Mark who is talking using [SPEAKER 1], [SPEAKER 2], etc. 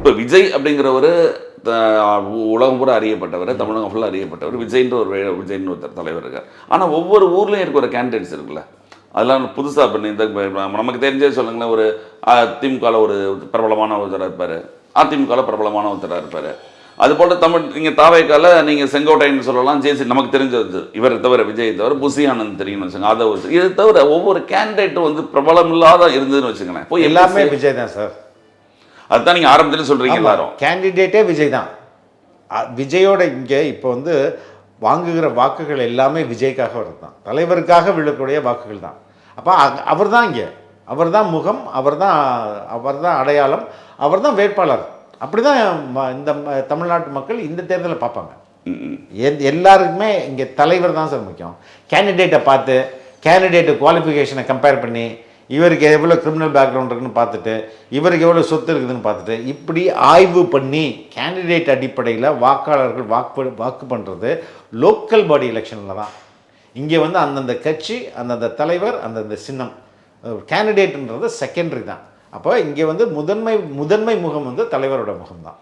[SPEAKER 1] இப்போ விஜய் அப்படிங்கிறவர் உலகம் பூரா அறியப்பட்டவர், தமிழகம் ஃபுல்லாக அறியப்பட்டவர். விஜய்ன்ற விஜய்னு ஒருத்தர் தலைவர் இருக்கார். ஆனால் ஒவ்வொரு ஊர்லேயும் இருக்கிற கேண்டிடேட்ஸ் இருக்குல்ல, அதெல்லாம் புதுசாக பண்ணி இந்த நமக்கு தெரிஞ்சே சொல்லுங்களேன். ஒரு திமுகவில் ஒரு பிரபலமான ஒருத்தராக இருப்பார், அதிமுகவில் பிரபலமான ஒருத்தராக இருப்பார். அதுபோல் நீங்கள் தாவைக்கால நீங்கள் செங்கோட்டைன்னு சொல்லலாம், ஜேசி நமக்கு தெரிஞ்சது இவரை தவிர, விஜய் தவிர புசி ஆனந்த் தெரியும்னு வச்சுக்கோங்க. அதை ஒரு இதை தவிர ஒவ்வொரு கேண்டிடேட்டும் வந்து பிரபலம் இல்லாத இருந்ததுன்னு வச்சுக்கோங்களேன். இப்போ
[SPEAKER 2] எல்லாமே விஜய் தான் சார்.
[SPEAKER 1] அதுதான் நீங்கள் ஆரம்பத்தில் சொல்கிறீங்க. எல்லாரும்
[SPEAKER 2] கேண்டிடேட்டே விஜய் தான். விஜயோட இங்கே இப்போ வந்து வாங்குகிற வாக்குகள் எல்லாமே விஜய்க்காக வருது தான், தலைவருக்காக விழக்கூடிய வாக்குகள் தான். அப்போ அவர் தான் இங்கே, அவர் தான் முகம், அவர் தான் அடையாளம், அவர் தான் வேட்பாளர். அப்படி தான் இந்த தமிழ்நாட்டு மக்கள் இந்த தேர்தலில் பார்ப்பாங்க. எல்லாருக்குமே இங்கே தலைவர் தான் சார் முக்கியம். கேண்டிடேட்டை பார்த்து கேண்டிடேட்டு குவாலிஃபிகேஷனை கம்பேர் பண்ணி இவருக்கு எவ்வளோ கிரிமினல் பேக்ரவுண்ட் இருக்குன்னு பார்த்துட்டு, இவருக்கு எவ்வளோ சொத்து இருக்குதுன்னு பார்த்துட்டு, இப்படி ஆய்வு பண்ணி கேண்டிடேட் அடிப்படையில் வாக்காளர்கள் வாக்கு பண்ணுறது லோக்கல் பாடி எலெக்ஷனில் தான். இங்கே வந்து அந்தந்த கட்சி, அந்தந்த தலைவர், அந்தந்த சின்னம், கேண்டிடேட்டுன்றது செகண்டரி தான். அப்போ இங்கே வந்து முதன்மை முகம் வந்து தலைவரோட முகம் தான்.